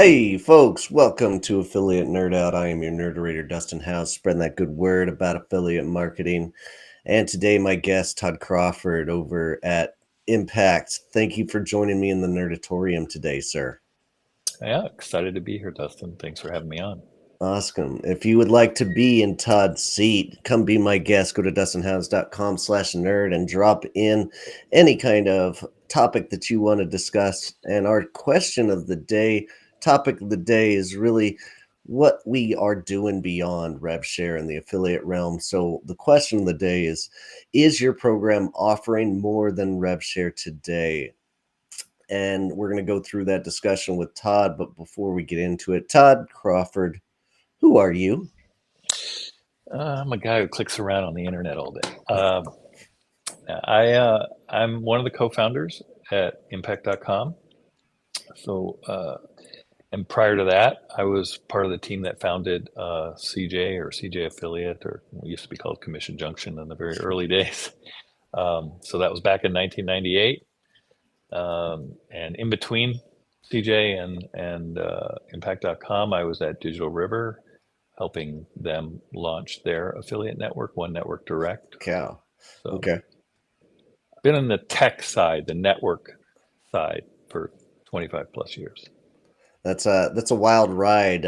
Hey, folks, welcome to Affiliate Nerd Out. I am your nerderator, Dustin House, spreading that good word about affiliate marketing. And today, my guest, Todd Crawford, over at Impact. Thank you for joining me in the Nerdatorium today, sir. Yeah, excited to be here, Dustin. Thanks for having me on. Awesome. If you would like to be in Todd's seat, come be my guest. Go to dustinhouse.com/nerd and drop in any kind of topic that you want to discuss. And our topic of the day is really what we are doing beyond rev share in the affiliate realm. So the question of the day is your program offering more than rev share today? And we're going to go through that discussion with Todd. But before we get into it, Todd Crawford, who are you? I'm a guy who clicks around on the internet all day. I'm one of the co-founders at Impact.com. And prior to that, I was part of the team that founded CJ or CJ Affiliate, or what used to be called Commission Junction in the very early days. So that was back in 1998. And in between CJ and Impact.com, I was at Digital River, helping them launch their affiliate network, One Network Direct. Cow. So Okay. been on the tech side, the network side for 25 plus years. That's a wild ride.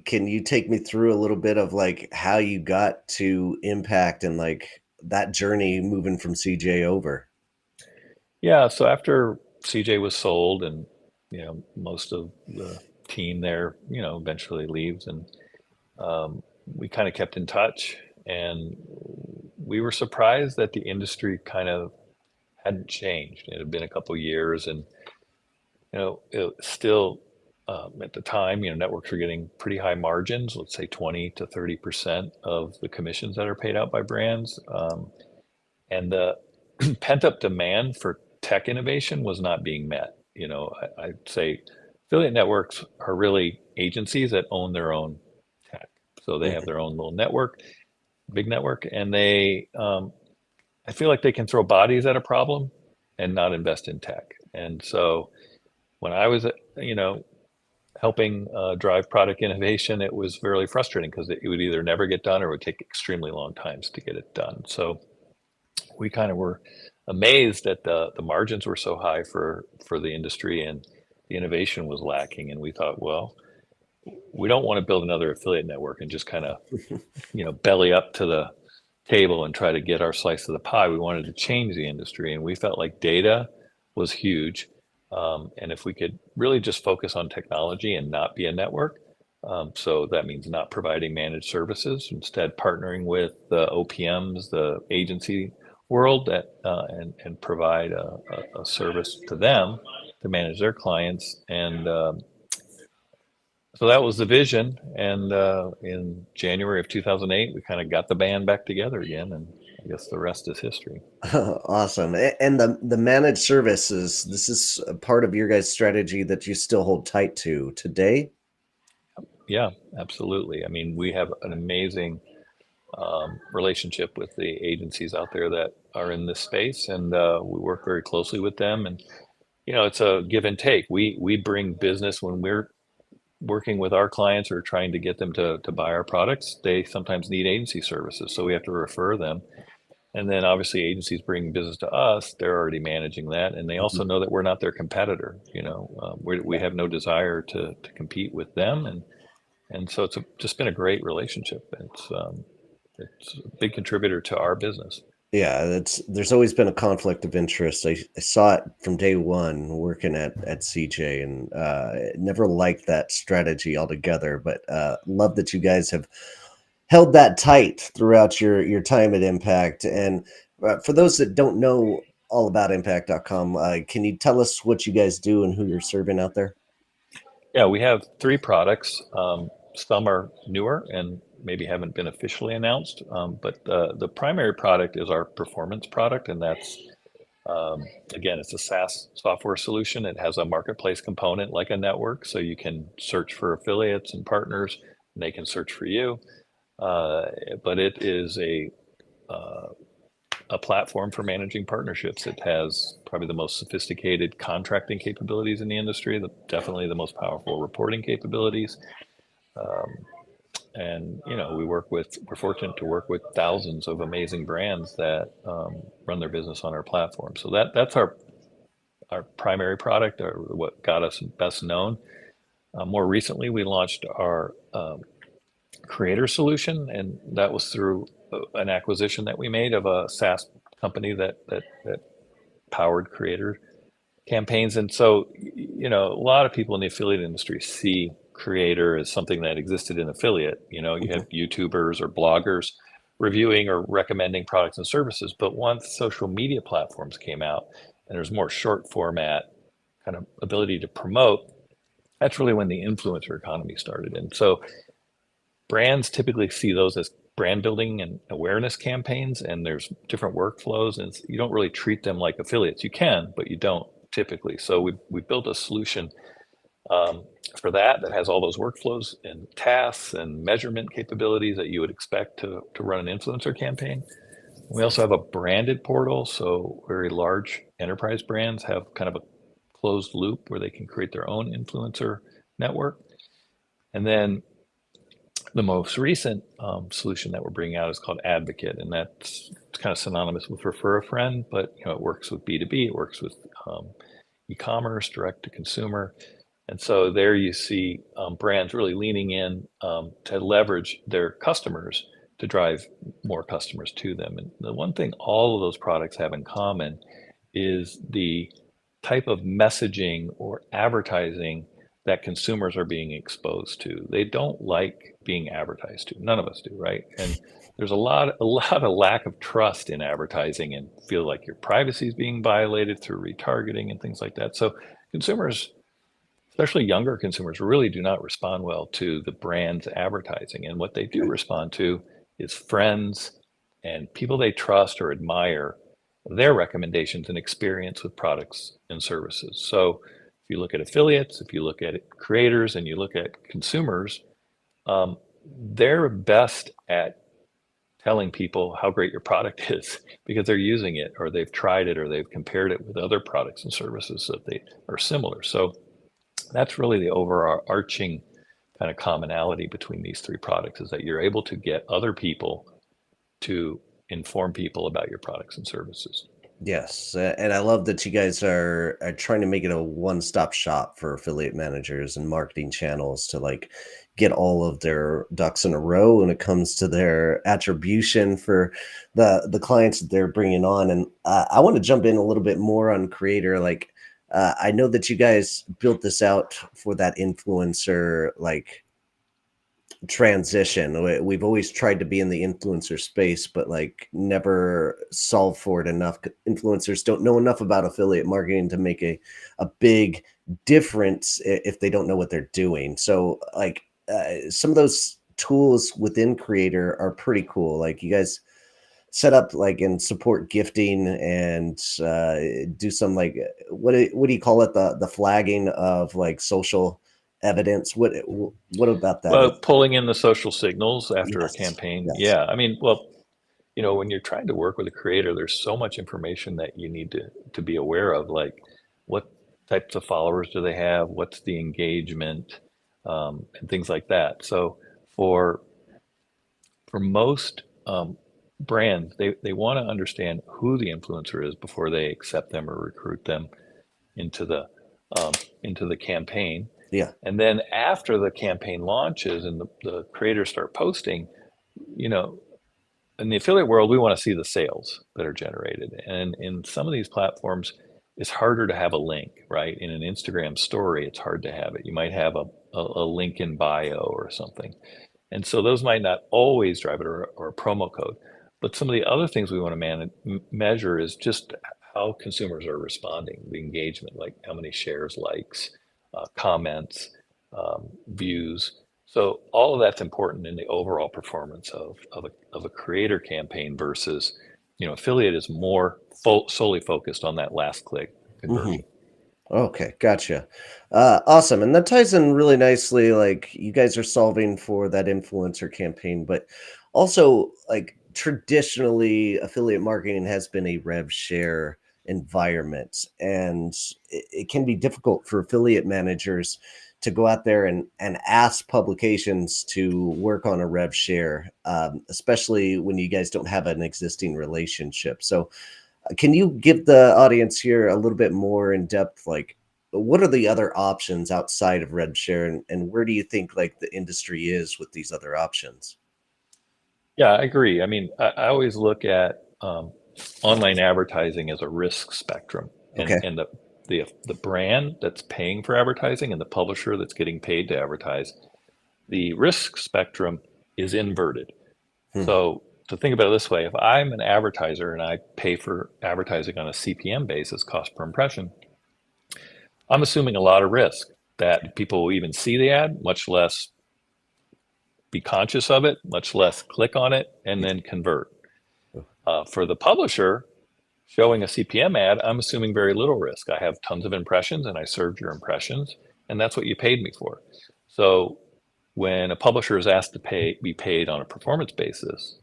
Can you take me through a little bit of like how you got to Impact and like that journey moving from CJ over? Yeah, so after CJ was sold and most of the team there, eventually leaves and we kind of kept in touch and we were surprised that the industry kind of hadn't changed. It had been a couple years and it still at the time, networks were getting pretty high margins, let's say 20 to 30% of the commissions that are paid out by brands. And the pent up demand for tech innovation was not being met. I'd say affiliate networks are really agencies that own their own tech. So they have Mhm. their own little network, big network, and I feel like they can throw bodies at a problem and not invest in tech. And so when I was, you know, helping drive product innovation, it was very frustrating because it would either never get done or it would take extremely long times to get it done. So we kind of were amazed that the margins were so high for the industry and the innovation was lacking. And we thought, well, we don't want to build another affiliate network and just kind of, belly up to the table and try to get our slice of the pie. We wanted to change the industry, and we felt like data was huge. And if we could really just focus on technology and not be a network, so that means not providing managed services, instead partnering with the OPMs, the agency world, and provide a service to them to manage their clients. And so that was the vision. And in January of 2008, we kind of got the band back together again. And I guess the rest is history. Awesome. And the managed services, this is a part of your guys' strategy that you still hold tight to today. Yeah, absolutely. I mean, we have an amazing relationship with the agencies out there that are in this space, and we work very closely with them. And it's a give and take. We bring business when we're working with our clients or trying to get them to buy our products. They sometimes need agency services, so we have to refer them. And then obviously agencies bring business to us, they're already managing that. And they also Mhm. know that we're not their competitor. We Yeah. have no desire to compete with them. And so just been a great relationship. It's a big contributor to our business. Yeah, there's always been a conflict of interest. I saw it from day one working at CJ, and never liked that strategy altogether. But love that you guys have held that tight throughout your time at Impact. And for those that don't know all about Impact.com, can you tell us what you guys do and who you're serving out there? Yeah, we have three products. Some are newer and maybe haven't been officially announced, but the primary product is our performance product, and that's Um, again, it's a SaaS software solution. It has a marketplace component like a network, so you can search for affiliates and partners, and they can search for you. Uh, but it is a uh, a platform for managing partnerships. It has probably the most sophisticated contracting capabilities in the industry, definitely the most powerful reporting capabilities. And we're fortunate to work with thousands of amazing brands that run their business on our platform. So that's our primary product, or what got us best known. More recently, we launched our creator solution, and that was through an acquisition that we made of a SaaS company that powered creator campaigns. And so, a lot of people in the affiliate industry see creator as something that existed in affiliate. You have YouTubers or bloggers reviewing or recommending products and services. But once social media platforms came out and there's more short format kind of ability to promote, that's really when the influencer economy started. And so brands typically see those as brand building and awareness campaigns, and there's different workflows, and you don't really treat them like affiliates. You can, but you don't typically. So we built a solution for that has all those workflows and tasks and measurement capabilities that you would expect to run an influencer campaign. We also have a branded portal, so very large enterprise brands have kind of a closed loop where they can create their own influencer network. And then the most recent solution that we're bringing out is called Advocate, and that's kind of synonymous with Refer a Friend, but it works with B2B, it works with e-commerce, direct to consumer. And so there you see brands really leaning in to leverage their customers to drive more customers to them. And the one thing all of those products have in common is the type of messaging or advertising that consumers are being exposed to. They don't like being advertised to. None of us do, right? And there's a lot of lack of trust in advertising, and feel like your privacy is being violated through retargeting and things like that. So consumers, especially younger consumers, really do not respond well to the brand's advertising. And what they do respond to is friends and people they trust or admire, their recommendations and experience with products and services. So if you look at affiliates, if you look at creators, and you look at consumers, they're best at telling people how great your product is because they're using it, or they've tried it, or they've compared it with other products and services that they are similar. So that's really the overarching kind of commonality between these three products, is that you're able to get other people to inform people about your products and services. Yes, and I love that you guys are trying to make it a one-stop shop for affiliate managers and marketing channels to like get all of their ducks in a row when it comes to their attribution for the clients that they're bringing on. And I want to jump in a little bit more on creator. Like, I know that you guys built this out for that influencer like transition. We've always tried to be in the influencer space, but like never solve for it enough. Influencers don't know enough about affiliate marketing to make a big difference if they don't know what they're doing. So like some of those tools within Creator are pretty cool. Like you guys set up like and support gifting and do some like what do you call it, the flagging of like social evidence. What about that? Well, pulling in the social signals after a Yes, campaign. yes. Yeah. I mean, well, when you're trying to work with a creator, there's so much information that you need to be aware of, like what types of followers do they have, what's the engagement, and things like that. So for most brands, they want to understand who the influencer is before they accept them or recruit them into um, the campaign. Yeah. And then after the campaign launches and the creators start posting, you know, in the affiliate world, we want to see the sales that are generated. And in some of these platforms, it's harder to have a link, right? In an Instagram story, it's hard to have it. You might have a link in bio or something. And so those might not always drive it, or a promo code. But some of the other things we want to measure is just how consumers are responding, the engagement, like how many shares, likes, comments, views. So all of that's important in the overall performance of a creator campaign versus, affiliate is more solely focused on that last click Hmm. conversion. Okay, gotcha. Awesome. And that ties in really nicely. Like you guys are solving for that influencer campaign, but also like traditionally affiliate marketing has been a rev share environment, and it can be difficult for affiliate managers to go out there and ask publications to work on a rev share, especially when you guys don't have an existing relationship. So can you give the audience here a little bit more in depth, like what are the other options outside of rev share, and where do you think like the industry is with these other options? Yeah, I agree. I mean, I always look at online advertising as a risk spectrum, Okay. and the brand that's paying for advertising and the publisher that's getting paid to advertise, the risk spectrum is inverted. Hmm. So to think about it this way, if I'm an advertiser and I pay for advertising on a CPM basis, cost per impression, I'm assuming a lot of risk that people will even see the ad, much less be conscious of it, much less click on it and Yeah. then convert. For the publisher, showing a CPM ad, I'm assuming very little risk. I have tons of impressions and I served your impressions, and that's what you paid me for. So when a publisher is asked to be paid on a performance basis,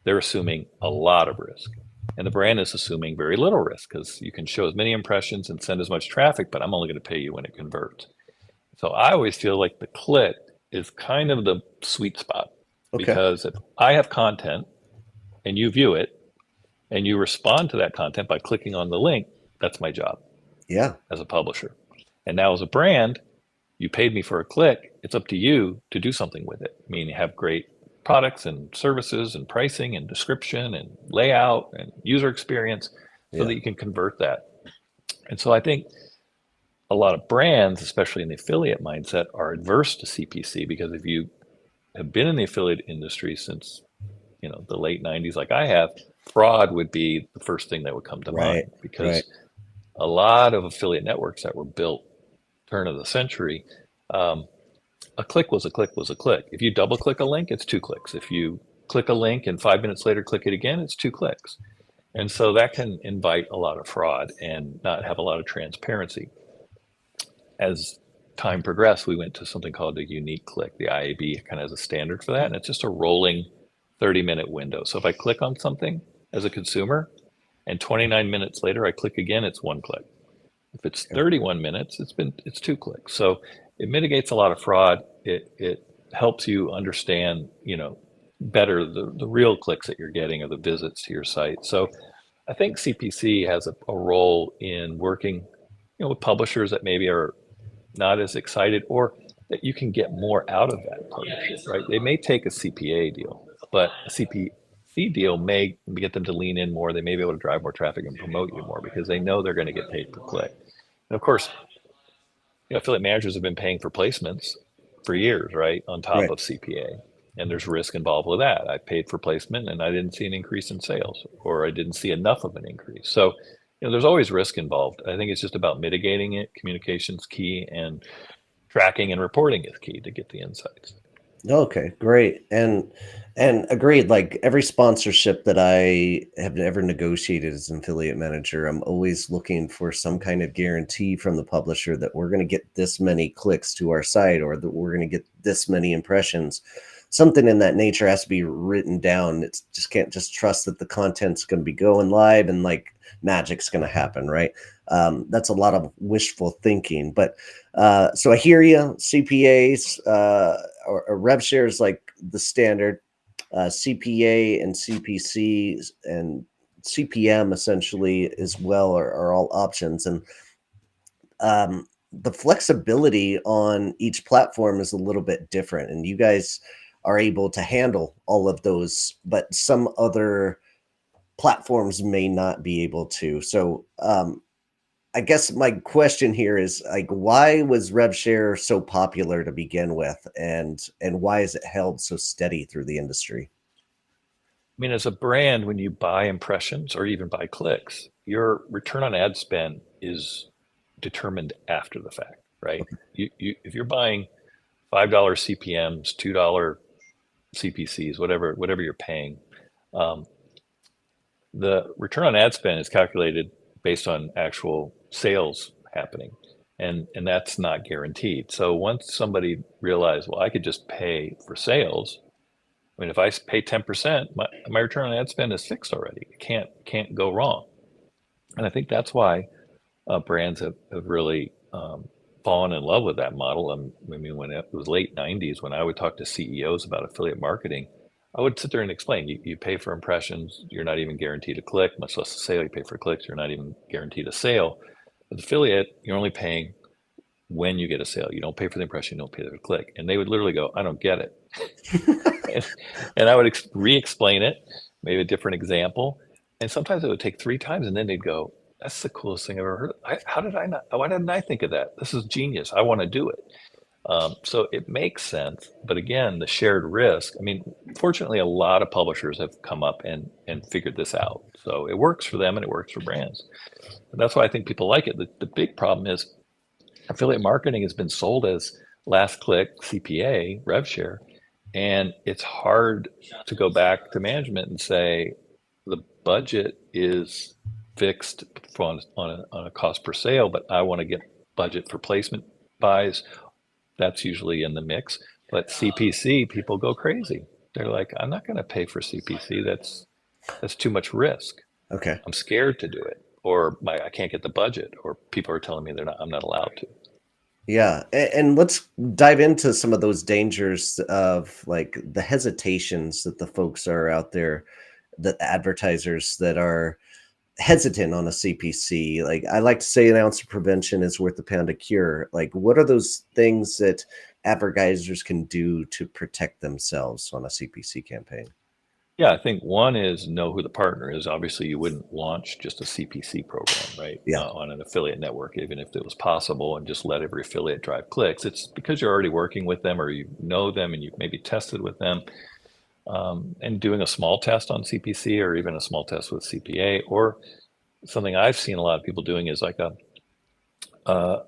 they're assuming a lot of risk. And the brand is assuming very little risk because you can show as many impressions and send as much traffic, but I'm only going to pay you when it converts. So I always feel like the click is kind of the sweet spot, Okay. because if I have content and you view it and you respond to that content by clicking on the link, that's my job Yeah. as a publisher. And now as a brand, you paid me for a click. It's up to you to do something with it. I mean, you have great products and services and pricing and description and layout and user experience so Yeah. that you can convert that. And so I think a lot of brands, especially in the affiliate mindset, are adverse to CPC, because if you have been in the affiliate industry since, the late 90s like I have, fraud would be the first thing that would come to Right. mind, Right. because a lot of affiliate networks that were built turn of the century, um, a click was a click was a click. If you double click a link, it's 2 clicks. If you click a link and 5 minutes later click it again, it's 2 clicks. And so that can invite a lot of fraud and not have a lot of transparency. As time progressed, we went to something called a unique click. The IAB kind of has a standard for that, and it's just a rolling 30-minute window. So if I click on something as a consumer and 29 minutes later I click again, it's 1 click. If it's 31 minutes, it's 2 clicks. So it mitigates a lot of fraud. It helps you understand, better the real clicks that you're getting or the visits to your site. So I think CPC has a role in working, with publishers that maybe are not as excited, or that you can get more out of that partnership, right? They may take a CPA deal, but a CPC deal may get them to lean in more. They may be able to drive more traffic and promote you more because they know they're going to get paid per click. And of course, affiliate managers have been paying for placements for years, right, on top Right. of CPA. And there's risk involved with that. I paid for placement and I didn't see an increase in sales, or I didn't see enough of an increase. So, there's always risk involved. I think it's just about mitigating it. Communication's key, and tracking and reporting is key to get the insights. Okay, great. And agreed, like every sponsorship that I have ever negotiated as an affiliate manager, I'm always looking for some kind of guarantee from the publisher that we're going to get this many clicks to our site, or that we're going to get this many impressions. Something in that nature has to be written down. It's just can't just trust that the content's going to be going live and like magic's going to happen, right? That's a lot of wishful thinking, but so I hear you. CPAs or rev share is like the standard. CPA and CPC and CPM essentially as well are all options, and the flexibility on each platform is a little bit different. And you guys are able to handle all of those, but some other platforms may not be able to. So I guess my question here is like, why was RevShare so popular to begin with, and why is it held so steady through the industry? I mean, as a brand, when you buy impressions or even buy clicks, your return on ad spend is determined after the fact, right? If you're buying $5 CPMs, $2 CPCs, whatever you're paying, um, the return on ad spend is calculated based on actual sales happening, and that's not guaranteed. So once somebody realized, well, I could just pay for sales, I mean, if I pay 10%, my return on ad spend is fixed already. It can't go wrong. And I think that's why brands have really fallen in love with that model. I mean, when it was late 90s, when I would talk to CEOs about affiliate marketing, I would sit there and explain, you pay for impressions, you're not even guaranteed a click, much less a sale. You pay for clicks, you're not even guaranteed a sale. With affiliate, you're only paying when you get a sale. You don't pay for the impression, you don't pay for the click. And they would literally go, I don't get it. and I would re-explain it, maybe a different example. And sometimes it would take 3 times, and then they'd go, that's the coolest thing I've ever heard. How did I not? Why didn't I think of that? This is genius. I want to do it. So it makes sense. But again, the shared risk. I mean, fortunately, a lot of publishers have come up and figured this out. So it works for them and it works for brands. And that's why I think people like it. The big problem is affiliate marketing has been sold as last click, CPA, rev share, and it's hard to go back to management and say the budget is fixed on a cost per sale, but I want to get budget for placement buys. That's usually in the mix. But CPC, people go crazy. They're like, I'm not going to pay for CPC. That's too much risk. Okay. I'm scared to do it, or I can't get the budget, or people are telling me I'm not allowed to. Yeah, and let's dive into some of those dangers of like the hesitations that the folks are out there, the advertisers that are hesitant on a CPC. Like I like to say an ounce of prevention is worth a pound of cure. Like what are those things that advertisers can do to protect themselves on a CPC campaign? Yeah, I think one is know who the partner is. Obviously, you wouldn't launch just a CPC program, right, Yeah. on an affiliate network, even if it was possible, and just let every affiliate drive clicks. It's because you're already working with them, or you know them, and you've maybe tested with them, and doing a small test on CPC, or even a small test with CPA, or something I've seen a lot of people doing is like a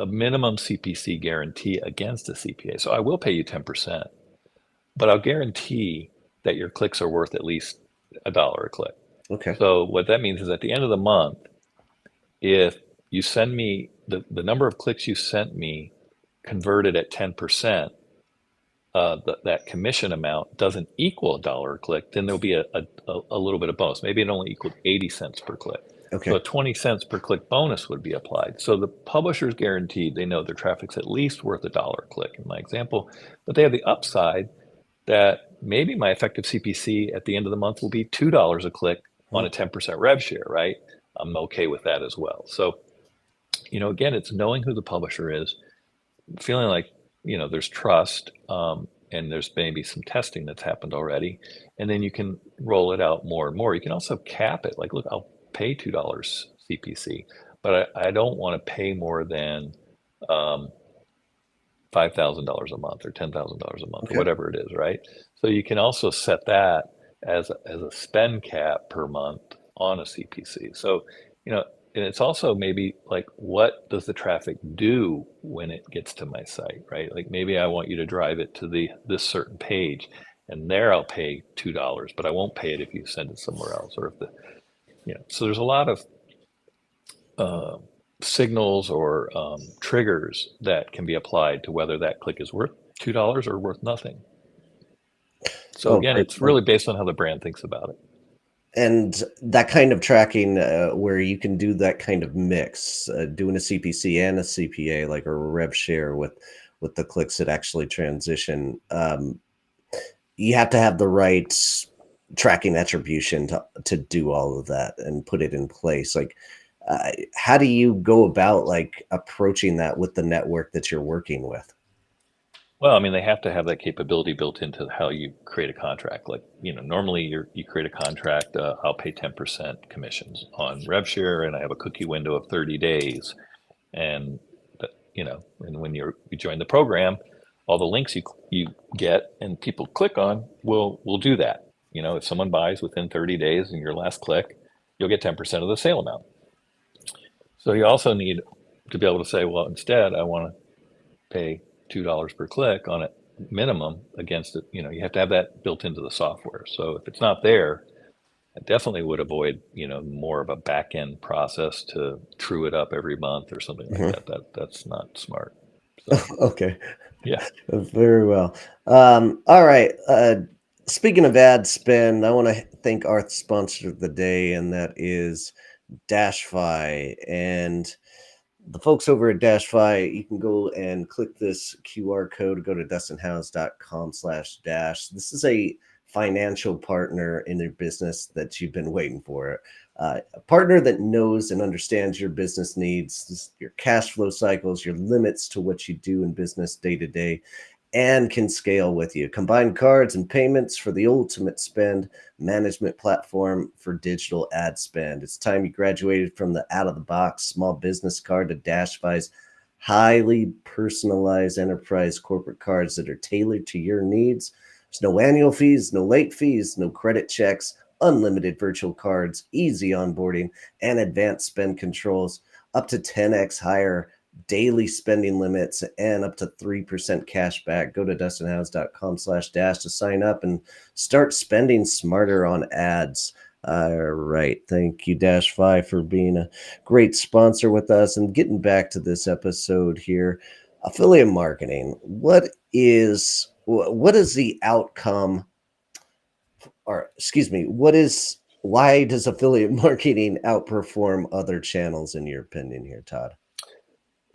minimum CPC guarantee against a CPA. So I will pay you 10%, but I'll guarantee that your clicks are worth at least $1 a click. Okay. So what that means is at the end of the month, if you send me the number of clicks you sent me converted at 10%, that commission amount doesn't equal $1 a click, then there'll be a little bit of bonus. Maybe it only equaled 80 cents per click. Okay. So a 20 cents per click bonus would be applied. So the publisher's guaranteed, they know their traffic's at least worth $1 a click in my example, but they have the upside that maybe my effective CPC at the end of the month will be $2 a click on a 10% rev share, right? I'm okay with that as well. So, again, it's knowing who the publisher is, feeling like, there's trust, and there's maybe some testing that's happened already. And then you can roll it out more and more. You can also cap it. Like, look, I'll pay $2 CPC, but I don't want to pay more than $5,000 a month or $10,000 a month, Okay. or whatever it is, right? So you can also set that as a spend cap per month on a CPC. So, and it's also maybe like, what does the traffic do when it gets to my site, right? Like maybe I want you to drive it to this certain page, and there I'll pay $2, but I won't pay it if you send it somewhere else, or if so there's a lot of signals or triggers that can be applied to whether that click is worth $2 or worth nothing. So Oh, again, great it's point. really based on how the brand thinks about it. And that kind of tracking, where you can do that kind of mix, doing a CPC and a CPA, like a rev share with the clicks that actually transition. You have to have the right tracking attribution to do all of that and put it in place. Like, how do you go about like approaching that with the network that you're working with? Well, I mean, they have to have that capability built into how you create a contract. Like, normally you create a contract, I'll pay 10% commissions on rev share, and I have a cookie window of 30 days. And, and when you join the program, all the links you get and people click on will do that. If someone buys within 30 days and your last click, you'll get 10% of the sale amount. So you also need to be able to say, well, instead, I want to pay $2 per click on it minimum against it. You have to have that built into the software. So if it's not there, I definitely would avoid, more of a back end process to true it up every month or something like Mhm. that. That's not smart. So Okay. yeah. Very well. All right. Speaking of ad spend, I want to thank our sponsor of the day, and that is Dashfi. And the folks over at Dashfi, you can go and click this QR code, go to dustinhouse.com/dash. This is a financial partner in their business that you've been waiting for. A partner that knows and understands your business needs, your cash flow cycles, your limits to what you do in business day to day, and can scale with you. Combine cards and payments for the ultimate spend management platform for digital ad spend. It's time you graduated from the out of the box small business card to Dashfy's highly personalized enterprise corporate cards that are tailored to your needs. There's no annual fees, no late fees, no credit checks, unlimited virtual cards, easy onboarding, and advanced spend controls up to 10x higher daily spending limits and up to 3% cash back. Go to dustinhouse.com/dash to sign up and start spending smarter on ads. All right. Thank you, Dash5, for being a great sponsor with us. And getting back to this episode here, affiliate marketing. What is the outcome, or excuse me, why does affiliate marketing outperform other channels in your opinion here, Todd?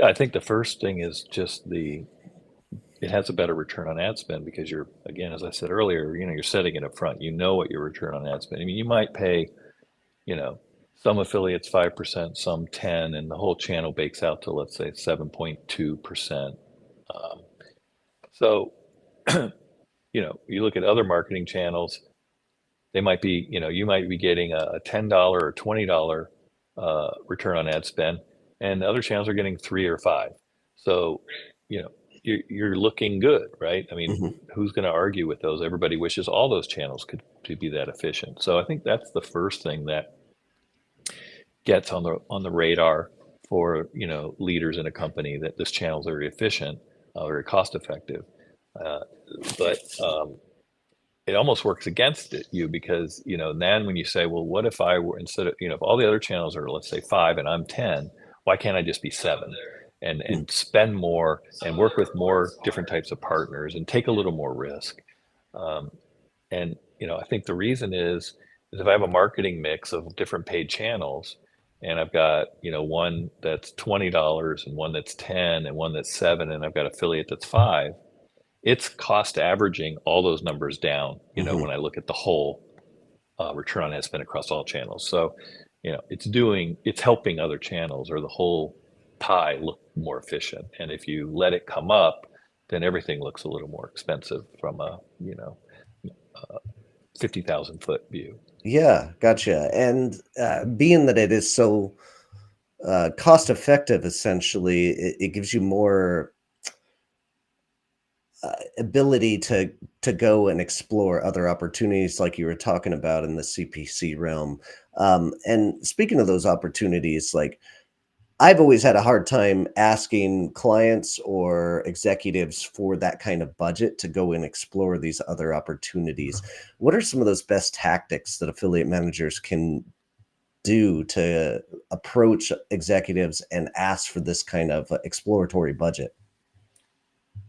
I think the first thing is just it has a better return on ad spend because you're, again, as I said earlier, you're setting it up front. You know what your return on ad spend. I mean, you might pay, you know, some affiliates 5%, some 10, and the whole channel bakes out to, let's say, 7.2%. Um, so, you look at other marketing channels, they might be, you might be getting a $10 or $20 return on ad spend, and the other channels are getting 3 or 5. So, you know, you're looking good, right? I mean, Mhm. who's going to argue with those? Everybody wishes all those channels could to be that efficient. So I think that's the first thing that gets on the radar for leaders in a company, that this channel is very efficient, very cost effective. Uh, but it almost works against you because then when you say, well, what if I were, instead of, if all the other channels are, let's say, 5 and I'm 10, why can't I just be 7 and spend more and work with more different types of partners and take a little more risk? um, and I think the reason is if I have a marketing mix of different paid channels, and I've got one that's $20 and one that's 10 and one that's 7, and I've got affiliate that's 5, it's cost averaging all those numbers down, Mhm. when I look at the whole return on ad spend across all channels. So, it's helping other channels or the whole pie look more efficient. And if you let it come up, then everything looks a little more expensive from a, 50,000 foot view. Yeah, gotcha. And being that it is so cost effective, essentially, it gives you more ability to go and explore other opportunities, like you were talking about in the CPC realm. And speaking of those opportunities, like I've always had a hard time asking clients or executives for that kind of budget to go and explore these other opportunities. What are some of those best tactics that affiliate managers can do to approach executives and ask for this kind of exploratory budget?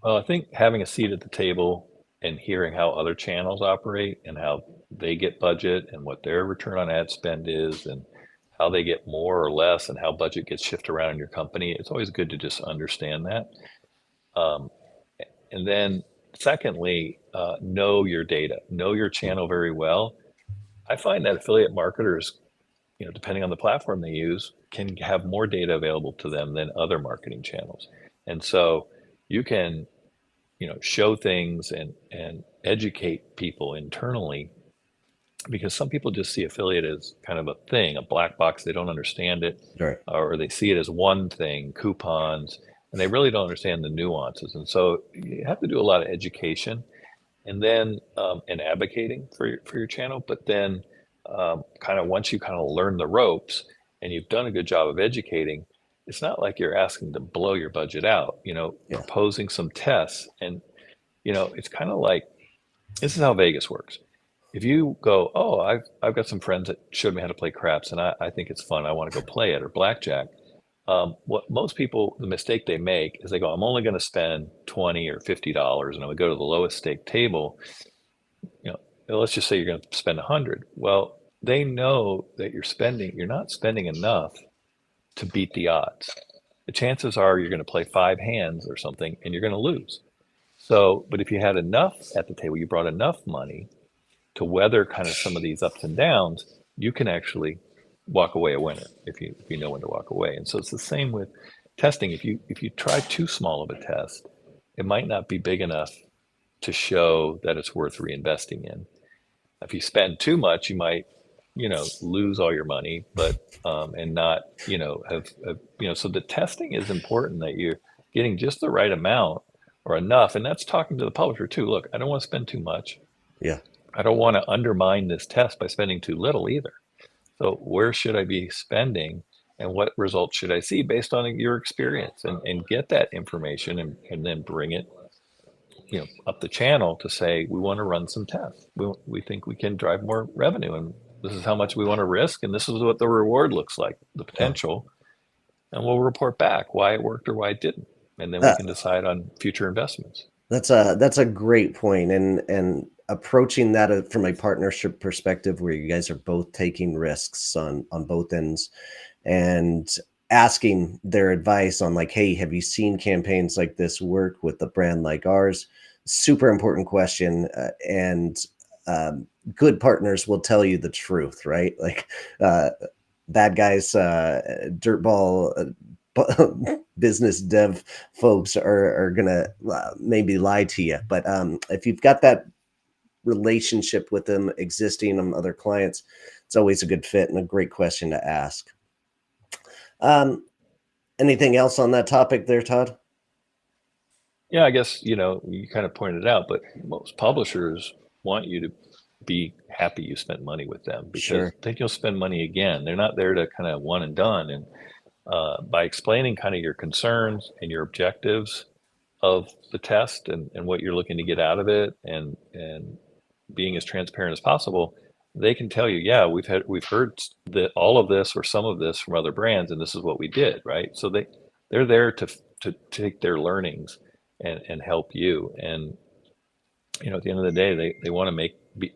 Well, I think having a seat at the table and hearing how other channels operate and how they get budget and what their return on ad spend is and how they get more or less and how budget gets shifted around in your company, it's always good to just understand that. Um, and then secondly, know your data, know your channel very well. I find that affiliate marketers, depending on the platform they use, can have more data available to them than other marketing channels. And so you can show things and educate people internally, because some people just see affiliate as kind of a thing, a black box. They don't understand it, Right. or they see it as one thing, coupons, and they really don't understand the nuances. And so you have to do a lot of education, and then and advocating for your channel. But then kind of once you kind of learn the ropes and you've done a good job of educating, it's not like you're asking to blow your budget out, Yeah. proposing some tests. And it's kind of like, this is how Vegas works. If you go, oh, I've got some friends that showed me how to play craps, and I think it's fun. I want to go play it, or blackjack. What most people, the mistake they make is they go, I'm only going to spend $20 or $50, and I'm going to go to the lowest stake table. let's just say you're going to spend 100. Well, they know that you're not spending enough to beat the odds. The chances are you're going to play five hands or something and you're going to lose. So, but if you had enough at the table, you brought enough money to weather kind of some of these ups and downs, you can actually walk away a winner if you know when to walk away. And so it's the same with testing. If you try too small of a test, it might not be big enough to show that it's worth reinvesting in. If you spend too much, you might, lose all your money, but and not, so the testing is important that you're getting just the right amount or enough. And that's talking to the publisher too. Look, I don't want to spend too much. Yeah. I don't want to undermine this test by spending too little either. So where should I be spending and what results should I see based on your experience and get that information and then bring it, up the channel to say, we want to run some tests. We think we can drive more revenue and this is how much we want to risk. And this is what the reward looks like, the Yeah. potential. And we'll report back why it worked or why it didn't. And then we Uh, can decide on future investments. that's a great point, and approaching that from a partnership perspective, where you guys are both taking risks on both ends, and asking their advice on like, hey, have you seen campaigns like this work with a brand like ours? Super important question, and good partners will tell you the truth, right? Like bad guys, dirtball. Business dev folks are gonna maybe lie to you, but if you've got that relationship with them existing on other clients, it's always a good fit and a great question to ask. um Anything else on that topic there, Todd? Yeah, I guess, you kind of pointed it out, but most publishers want you to be happy you spent money with them because Sure. then you'll spend money again. They're not there to kind of one and done. And by explaining kind of your concerns and your objectives of the test and what you're looking to get out of it and being as transparent as possible, they can tell you, yeah, we've heard that all of this or some of this from other brands, and this is what we did, right? So they're there to take their learnings and help you. And at the end of the day, they want to make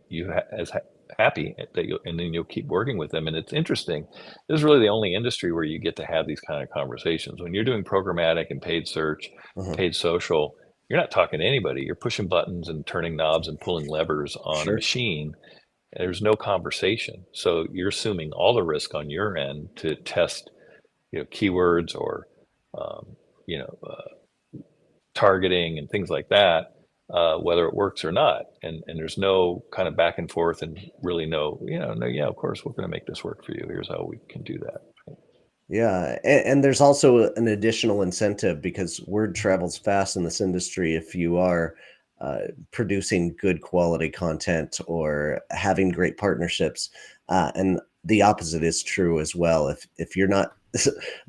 you as happy that you, and then you'll keep working with them. And it's interesting. This is really the only industry where you get to have these kind of conversations. When you're doing programmatic and paid search, Uh-huh. paid social, you're not talking to anybody. You're pushing buttons and turning knobs and pulling levers on a Sure. machine. There's no conversation. So you're assuming all the risk on your end to test, keywords or, um, you know, uh, targeting and things like that, whether it works or not. And there's no kind of back and forth and really no, yeah, of course, we're going to make this work for you. Here's how we can do that. Yeah, and there's also an additional incentive because word travels fast in this industry. If you are producing good quality content or having great partnerships, and the opposite is true as well. If you're not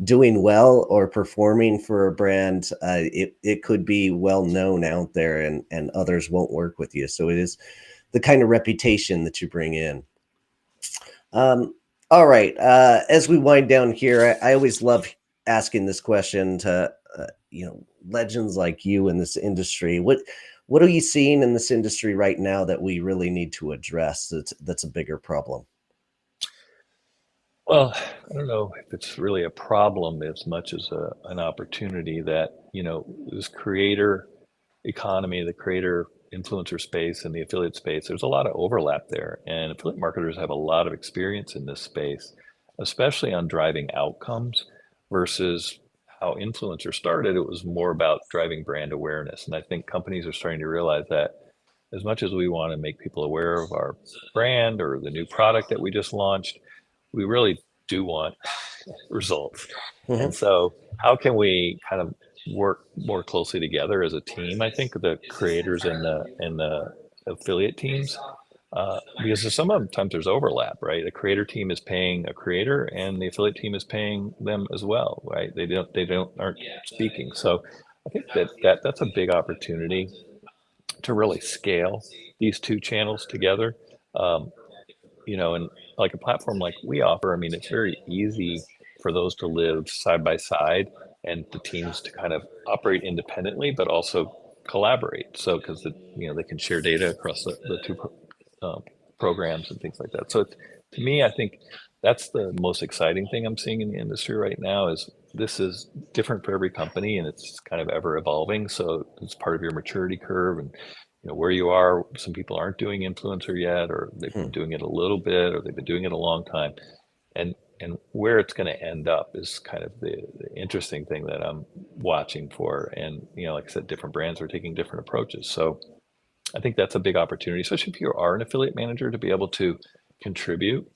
doing well or performing for a brand, it could be well known out there, and others won't work with you. So it is the kind of reputation that you bring in. Um, all right. As we wind down here, I always love asking this question to legends like you in this industry. What are you seeing in this industry right now that we really need to address? That's a bigger problem. Well, I don't know if it's really a problem as much as an opportunity that, this creator economy, the creator influencer space and the affiliate space, there's a lot of overlap there. And affiliate marketers have a lot of experience in this space, especially on driving outcomes versus how influencer started. It was more about driving brand awareness. And I think companies are starting to realize that as much as we want to make people aware of our brand or the new product that we just launched, we really do want results. And Mhm. so, how can we kind of work more closely together as a team? I think the creators and the affiliate teams, because sometimes there's overlap, right? The creator team is paying a creator, and the affiliate team is paying them as well, right? They don't aren't speaking. So, I think that's a big opportunity to really scale these two channels together. Um, and like a platform like we offer, I mean, it's very easy for those to live side by side and the teams to kind of operate independently, but also collaborate. So, because they can share data across the two um, programs and things like that. So to me, I think that's the most exciting thing I'm seeing in the industry right now is this is different for every company and it's kind of ever evolving. So it's part of your maturity curve and where you are. Some people aren't doing influencer yet, or they've been Hmm. doing it a little bit, or they've been doing it a long time. And where it's going to end up is kind of the interesting thing that I'm watching for. And like I said, different brands are taking different approaches. So I think that's a big opportunity, especially if you are an affiliate manager, to be able to contribute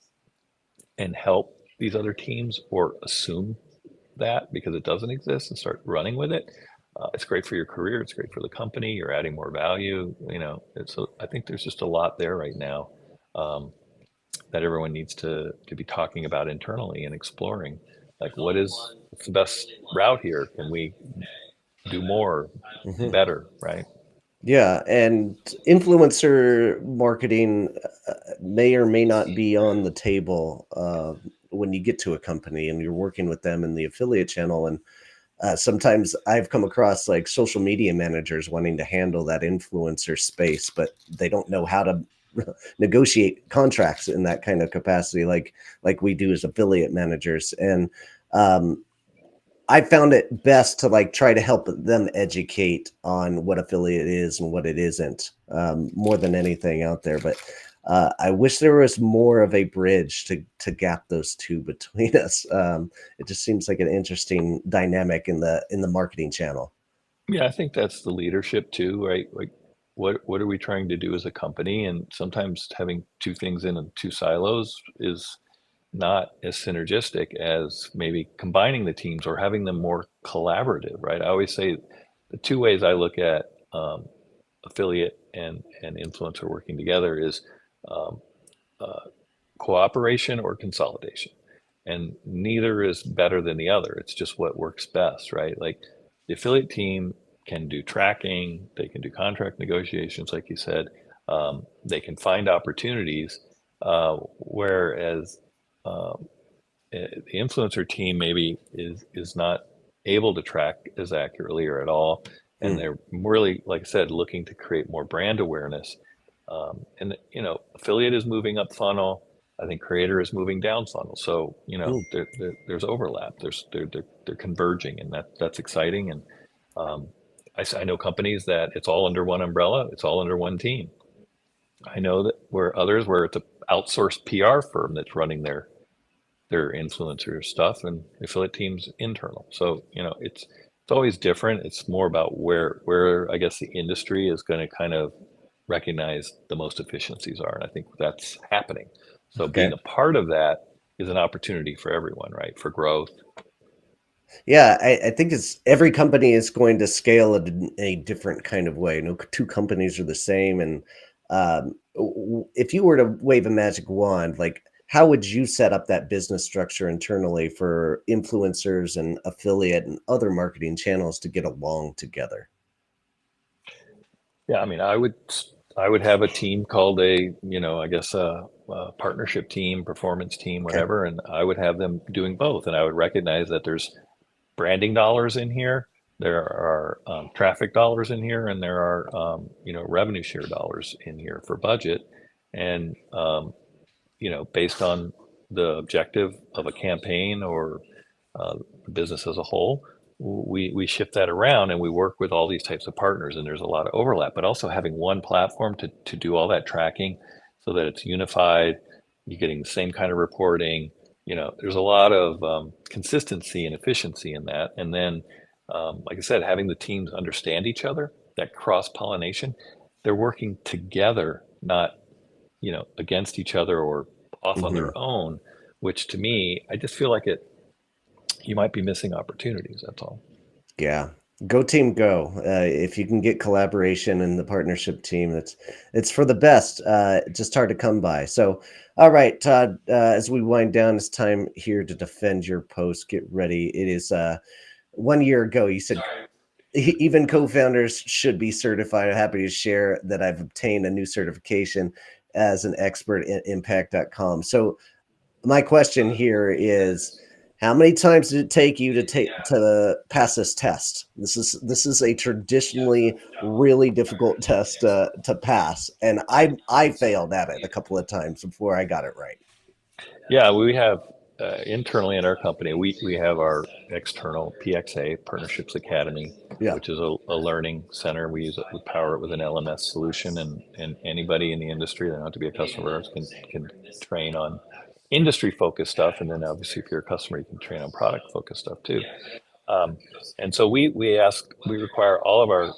and help these other teams or assume that because it doesn't exist and start running with it. It's great for your career. It's great for the company. You're adding more value. I think there's just a lot there right now um, that everyone needs to be talking about internally and exploring. Like, what's the best route here? Can we do more, Hmm. better, right? Yeah, and influencer marketing may or may not be on the table when you get to a company and you're working with them in the affiliate channel. And sometimes I've come across like social media managers wanting to handle that influencer space, but they don't know how to negotiate contracts in that kind of capacity, like we do as affiliate managers. And um, I found it best to like try to help them educate on what affiliate is and what it isn't, more than anything out there. But I wish there was more of a bridge to gap those two between us. It just seems like an interesting dynamic in the marketing channel. Yeah, I think that's the leadership too, right? Like, what are we trying to do as a company? And sometimes having two things in two silos is not as synergistic as maybe combining the teams or having them more collaborative, right? I always say the two ways I look at affiliate and influencer working together is um, uh, cooperation or consolidation. And neither is better than the other. It's just what works best, right? Like the affiliate team can do tracking, they can do contract negotiations, like you said, they can find opportunities, whereas um, the influencer team maybe is not able to track as accurately or at all, and Hmm. they're really, like I said, looking to create more brand awareness. And affiliate is moving up funnel. I think creator is moving down funnel. So Hmm. there's overlap. They're converging, and that's exciting. And um, I know companies that it's all under one umbrella. It's all under one team. I know that where it's an outsourced PR firm that's running their influencer stuff, and affiliate teams internal. So it's always different. It's more about where I guess the industry is going to kind of recognize the most efficiencies are, and I think that's happening. So being Okay. a part of that is an opportunity for everyone, right? For growth. Yeah, I think it's every company is going to scale it in a different kind of way. No two companies are the same. And if you were to wave a magic wand, like how would you set up that business structure internally for influencers and affiliate and other marketing channels to get along together? Yeah, I mean, I would have a team called I guess a partnership team, performance team, Okay. whatever, and I would have them doing both, and I would recognize that there's branding dollars in here, there are traffic dollars in here, and there are revenue share dollars in here for budget, and based on the objective of a campaign or the business as a whole, we shift that around and we work with all these types of partners, and there's a lot of overlap, but also having one platform to do all that tracking so that it's unified, you're getting the same kind of reporting. There's a lot of consistency and efficiency in that. And then, like I said, having the teams understand each other, that cross pollination, they're working together, not against each other or off on Hmm. their own, which to me, I just feel like you might be missing opportunities. That's all. Yeah. Go team go. If you can get collaboration in the partnership team, it's for the best. Just hard to come by. So, all right, Todd. As we wind down, it's time here to defend your post. Get ready. It is 1 year ago. You said even co-founders should be certified. I'm happy to share that I've obtained a new certification as an expert in impact.com. So my question here is, How many times did it take you to pass this test? This is a traditionally really difficult test to pass, and I failed at it a couple of times before I got it right. Yeah, we have internally in our company, we have our external PXA, Partnerships Academy, Yeah. which is a learning center. We power it with an LMS solution, and anybody in the industry that don't have to be a customer of ours can train on industry focused stuff. And then obviously, if you're a customer, you can train on product focused stuff too. Um, and so we require all of our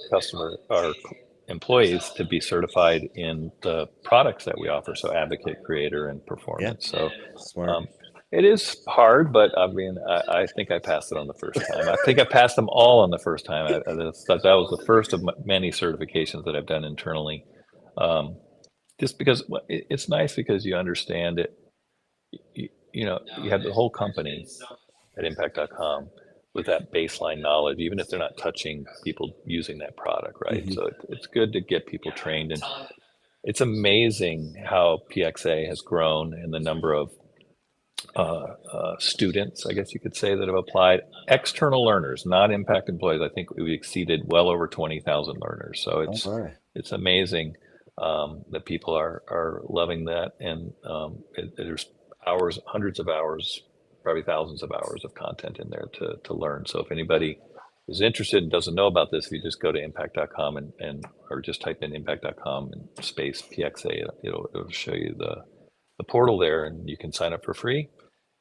employees to be certified in the products that we offer. So Advocate, Creator, and Yeah. Performance. So Smart. um, it is hard, but I mean, I think I passed it on the first time. I think I passed them all on the first time. That was the first of many certifications that I've done internally. Um, just because it's nice because you understand it. You have the whole company at impact.com with that baseline knowledge, even if they're not touching people using that product, right? Hmm. So it's good to get people trained. And it's amazing how PXA has grown and the number of students, I guess you could say, that have applied. External learners, not impact employees. I think we exceeded well over 20,000 learners. So Oh my. it's amazing that people are loving that, and there's hours, hundreds of hours, probably thousands of hours of content in there to learn. So if anybody is interested and doesn't know about this, if you just go to impact.com and or just type in impact.com and space PXA, it'll show you the portal there, and you can sign up for free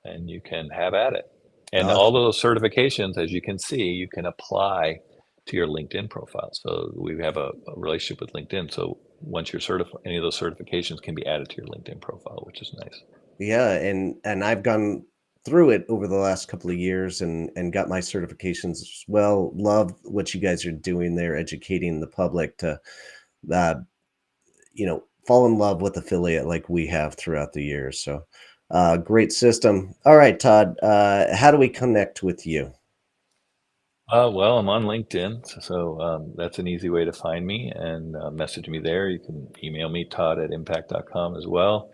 and you can have at it. And all Awesome. those certifications, as you can see, you can apply to your LinkedIn profile. So we have a relationship with LinkedIn. So once you're certified, any of those certifications can be added to your LinkedIn profile, which is nice. Yeah, and I've gone through it over the last couple of years and got my certifications as well. Love what you guys are doing there, educating the public to uh, fall in love with affiliate like we have throughout the years. So great system. All right, Todd, how do we connect with you? Well, I'm on LinkedIn, so that's an easy way to find me and message me there. You can email me, Todd at impact.com as well.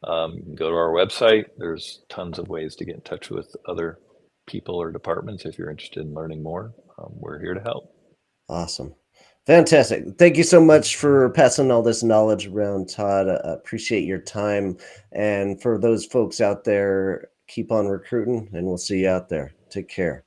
You can go to our website. There's tons of ways to get in touch with other people or departments if you're interested in learning more. We're here to help. Awesome. Fantastic. Thank you so much for passing all this knowledge around, Todd. Appreciate your time. And for those folks out there, keep on recruiting, and we'll see you out there. Take care.